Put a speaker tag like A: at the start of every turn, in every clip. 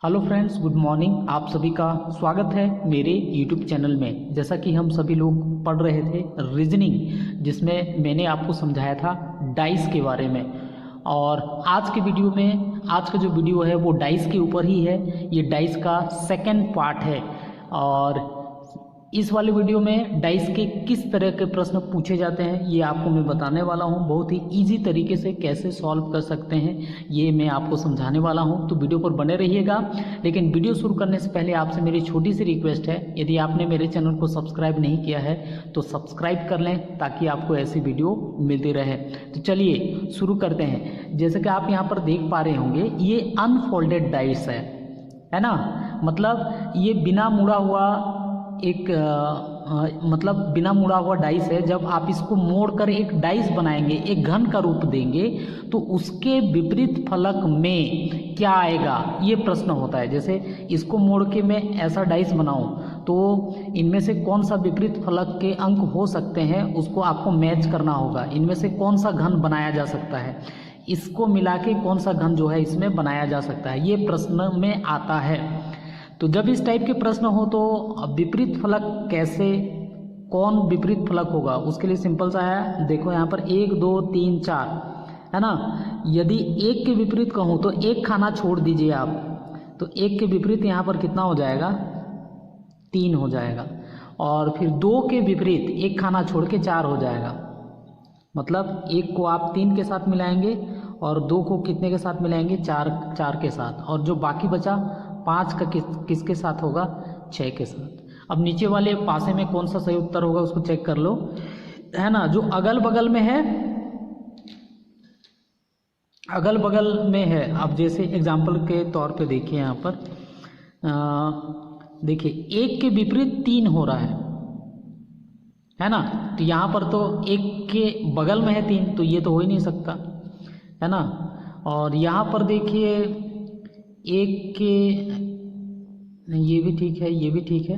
A: Hello friends, good morning. आप सभी का स्वागत है मेरे यूट्यूब चैनल में। जैसा कि हम सभी लोग पढ़ रहे थे रीजनिंग, जिसमें मैंने आपको समझाया था डाइस के बारे में। और आज के वीडियो में, आज का जो वीडियो है वो डाइस के ऊपर ही है। ये डाइस का सेकंड पार्ट है और इस वाले वीडियो में डाइस के किस तरह के प्रश्न पूछे जाते हैं ये आपको मैं बताने वाला हूं। बहुत ही इजी तरीके से कैसे सॉल्व कर सकते हैं ये मैं आपको समझाने वाला हूं, तो वीडियो पर बने रहिएगा। लेकिन वीडियो शुरू करने से पहले आपसे मेरी छोटी सी रिक्वेस्ट है, यदि आपने मेरे चैनल को सब्सक्राइब नहीं किया है तो सब्सक्राइब कर लें ताकि आपको ऐसी वीडियो मिलती रहे। तो चलिए शुरू करते हैं। जैसे कि आप यहाँ पर देख पा रहे होंगे, ये अनफोल्डेड डाइस है ना। मतलब ये बिना मुड़ा हुआ एक मतलब बिना मुड़ा हुआ डाइस है। जब आप इसको मोड़कर एक डाइस बनाएंगे, एक घन का रूप देंगे, तो उसके विपरीत फलक में क्या आएगा ये प्रश्न होता है। जैसे इसको मोड़ के मैं ऐसा डाइस बनाऊं तो इनमें से कौन सा विपरीत फलक के अंक हो सकते हैं उसको आपको मैच करना होगा। इनमें से कौन सा घन बनाया जा सकता है, इसको मिला के कौन सा घन जो है इसमें बनाया जा सकता है, ये प्रश्न में आता है। तो जब इस टाइप के प्रश्न हो तो विपरीत फलक कैसे, कौन विपरीत फलक होगा, उसके लिए सिंपल सा है। देखो यहाँ पर 1 2 3 4 है ना। यदि एक के विपरीत कहूँ तो एक खाना छोड़ दीजिए आप, तो एक के विपरीत यहाँ पर कितना हो जाएगा, 3 हो जाएगा। और फिर 2 के विपरीत एक खाना छोड़ के 4 हो जाएगा। मतलब एक को आप 3 के साथ मिलाएंगे और 2 को कितने के साथ मिलाएंगे, 4 के साथ। और जो बाकी बचा 5 का किसके साथ होगा, 6 के साथ। अब नीचे वाले पासे में कौन सा सही उत्तर होगा उसको चेक कर लो, है ना। जो अगल बगल में है, अगल बगल में है। अब जैसे एग्जाम्पल के तौर पे देखिए यहाँ पर देखिए 1 के विपरीत 3 हो रहा है ना। तो यहाँ पर तो 1 के बगल में है 3, तो ये तो हो ही नहीं सकता, है ना। और यहाँ पर देखिए 1 के, ये भी ठीक है, ये भी ठीक है।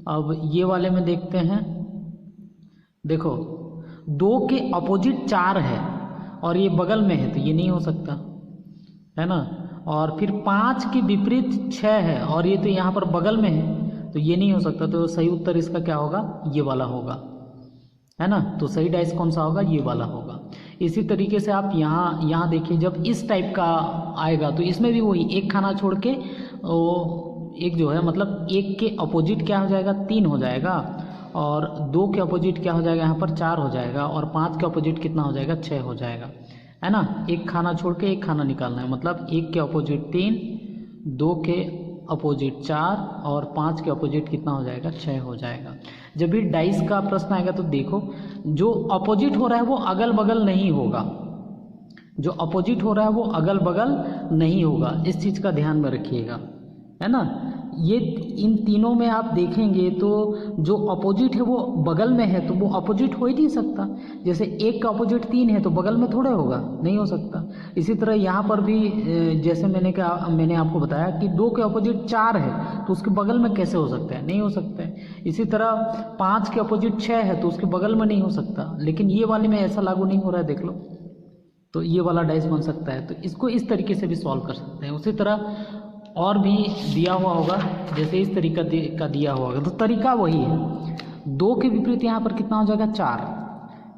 A: अब ये वाले में देखते हैं। देखो 2 के अपोजिट 4 है और ये बगल में है, तो ये नहीं हो सकता, है ना। और फिर 5 के विपरीत 6 है और ये तो यहाँ पर बगल में है, तो ये नहीं हो सकता। तो सही उत्तर इसका क्या होगा, ये वाला होगा, है ना। तो सही डाइस कौन सा होगा, ये वाला होगा। इसी तरीके से आप यहाँ देखिए, जब इस टाइप का आएगा तो इसमें भी वही एक खाना छोड़ के एक जो है, मतलब 1 के अपोजिट क्या हो जाएगा, 3 हो जाएगा। और 2 के अपोजिट क्या हो जाएगा, यहाँ पर 4 हो जाएगा। और 5 के अपोजिट कितना हो जाएगा, 6 हो जाएगा, है ना। एक खाना छोड़ के एक खाना निकालना है। मतलब 1 के अपोजिट 3, 2 के अपोजिट 4 और 5 के अपोजिट कितना हो जाएगा, 6 हो जाएगा। जब भी डाइस का प्रश्न आएगा तो देखो, जो अपोजिट हो रहा है वो अगल बगल नहीं होगा, जो अपोजिट हो रहा है वो अगल बगल नहीं होगा। इस चीज़ का ध्यान में रखिएगा, है ना। ये इन तीनों में आप देखेंगे तो जो अपोजिट है वो बगल में है, तो वो अपोजिट हो ही नहीं सकता। जैसे 1 का अपोजिट 3 है तो बगल में थोड़े होगा, नहीं हो सकता। इसी तरह यहाँ पर भी जैसे मैंने आपको बताया कि 2 के अपोजिट 4 है तो उसके बगल में कैसे हो सकता है, नहीं हो सकता है। इसी तरह 5 के अपोजिट 6 है तो उसके बगल में नहीं हो सकता। लेकिन ये वाले में ऐसा लागू नहीं हो रहा है, देख लो, तो ये वाला डाइस बन सकता है। तो इसको इस तरीके से भी सॉल्व कर सकते हैं। उसी तरह और भी दिया हुआ होगा, जैसे इस तरीका का दिया हुआ होगा, तो तरीका वही है। 2 के विपरीत यहाँ पर कितना हो जाएगा, 4।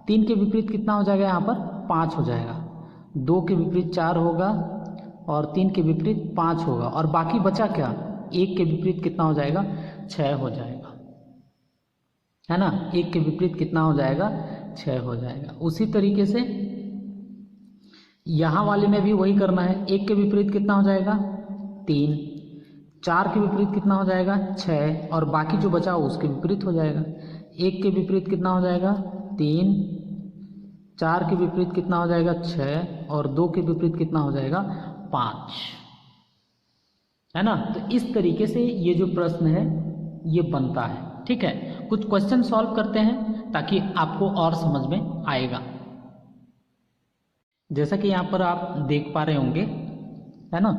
A: 3 के विपरीत कितना हो जाएगा, यहाँ पर 5 हो जाएगा। 2 के विपरीत 4 होगा और 3 के विपरीत 5 होगा। और बाकी बचा क्या, 1 के विपरीत कितना हो जाएगा, 6 हो जाएगा, है ना। 1 के विपरीत कितना हो जाएगा, 6 हो जाएगा। उसी तरीके से यहाँ वाले में भी वही करना है। 1 के विपरीत कितना हो जाएगा, 3। 4 के विपरीत कितना हो जाएगा, 6। और बाकी जो बचा उसके विपरीत हो जाएगा। 1 के विपरीत कितना हो जाएगा, 3। 4 के विपरीत कितना हो जाएगा, 6। और 2 के विपरीत कितना हो जाएगा, 5, है ना। तो इस तरीके से ये जो प्रश्न है ये बनता है, ठीक है। कुछ क्वेश्चन सॉल्व करते हैं ताकि आपको और समझ में आएगा। जैसा कि यहाँ पर आप देख पा रहे होंगे, है ना।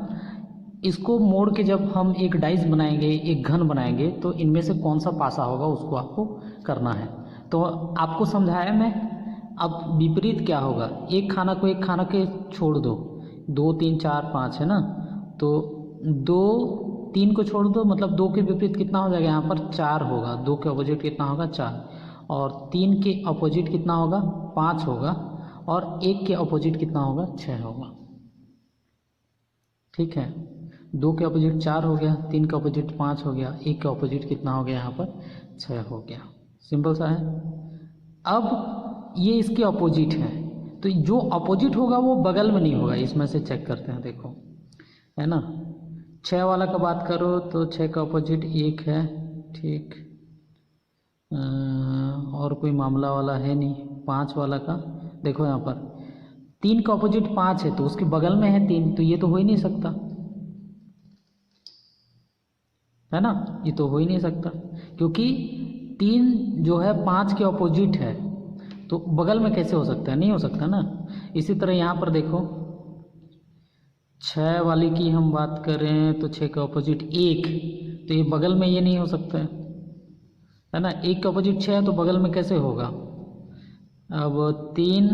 A: इसको मोड़ के जब हम एक डाइस बनाएंगे, एक घन बनाएंगे, तो इनमें से कौन सा पासा होगा उसको आपको करना है। तो आपको समझाया मैं। अब विपरीत क्या होगा, एक खाना को एक खाना के छोड़ दो, 2 3 4 5, है ना। तो 2 3 को छोड़ दो, मतलब 2 के विपरीत कितना हो जाएगा, यहाँ पर 4 होगा। 2 के अपोजिट कितना होगा, 4। और 3 के अपोजिट कितना होगा, 5 होगा। और 1 के अपोजिट कितना होगा, 6 होगा। ठीक है, 2 के अपोजिट 4 हो गया, 3 के अपोजिट 5 हो गया, 1 के अपोजिट कितना हो गया, यहाँ पर 6 हो गया। सिंपल सा है। अब ये इसके अपोजिट है, तो जो अपोजिट होगा वो बगल में नहीं होगा। इसमें से चेक करते हैं, देखो, है ना। 6 वाला का बात करो तो 6 का अपोजिट 1 है, ठीक। और कोई मामला वाला है नहीं। 5 वाला का देखो, यहाँ पर 3 का अपोजिट 5 है, तो उसके बगल में है 3, तो ये तो हो ही नहीं सकता, है ना। ये तो हो ही नहीं सकता, क्योंकि 3 जो है 5 के अपोजिट है, तो बगल में कैसे हो सकता है, नहीं हो सकता ना। इसी तरह यहाँ पर देखो, 6 वाली की हम बात करें तो 6 का अपोजिट 1, तो ये बगल में ये नहीं हो सकता है ना। 1 का अपोजिट 6 है, तो बगल में कैसे होगा। अब 3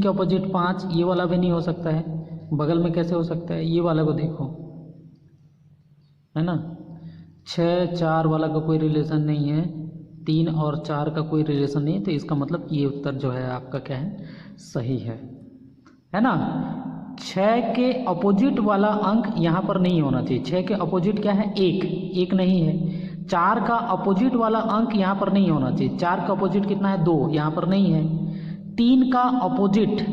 A: के अपोजिट 5, ये वाला भी नहीं हो सकता है, बगल में कैसे हो सकता है। ये वाला को देखो, है ना। 6 4 वाला का कोई रिलेशन नहीं है, 3 और 4 का कोई रिलेशन नहीं है, तो इसका मतलब ये उत्तर जो है आपका क्या है, सही है ना। 6 के अपोजिट वाला अंक यहाँ पर नहीं होना चाहिए। 6 के अपोजिट क्या है, 1 नहीं है। 4 का अपोजिट वाला अंक यहाँ पर नहीं होना चाहिए। 4 का अपोजिट कितना है, 2, यहाँ पर नहीं है। 3 का अपोजिट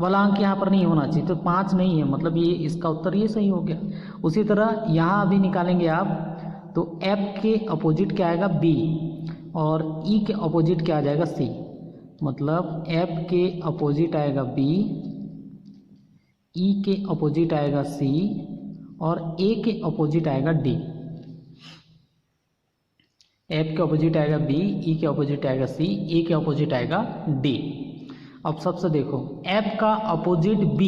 A: वाला अंक यहाँ पर नहीं होना चाहिए, तो 5 नहीं है, मतलब ये इसका उत्तर ये सही हो गया। उसी तरह यहाँ अभी निकालेंगे आप, तो F के अपोजिट क्या आएगा, B, और E के अपोजिट क्या आ जाएगा, C। मतलब F के अपोजिट आएगा B, E के अपोजिट आएगा C, और A के अपोजिट आएगा D। F के अपोजिट आएगा B, E के अपोजिट आएगा C, A के अपोजिट आएगा D। अब सबसे देखो, F का अपोजिट B,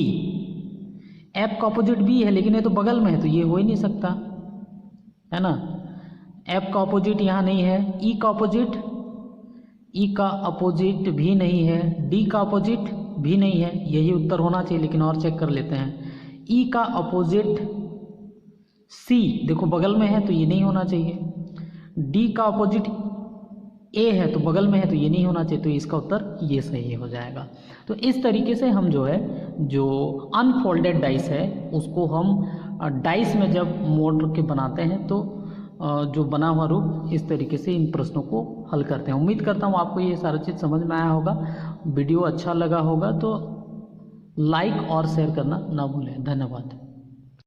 A: F का अपोजिट B है, लेकिन ये तो बगल में है, तो ये हो ही नहीं सकता, है ना। F का अपोजिट यहाँ नहीं है। E का अपोजिट भी नहीं है। D का अपोजिट भी नहीं है, यही उत्तर होना चाहिए, लेकिन और चेक कर लेते हैं। E का अपोजिट C, देखो बगल में है, तो ये नहीं होना चाहिए। D का अपोजिट A है, तो बगल में है, तो ये नहीं होना चाहिए, तो इसका उत्तर ये सही हो जाएगा। तो इस तरीके से हम जो है, जो अनफोल्डेड डाइस है, उसको हम डाइस में जब मोड़ के बनाते हैं, तो जो बना हुआ रूप, इस तरीके से इन प्रश्नों को हल करते हैं। उम्मीद करता हूँ आपको ये सारा चीज़ समझ में आया होगा। वीडियो अच्छा लगा होगा तो लाइक और शेयर करना ना भूलें। धन्यवाद।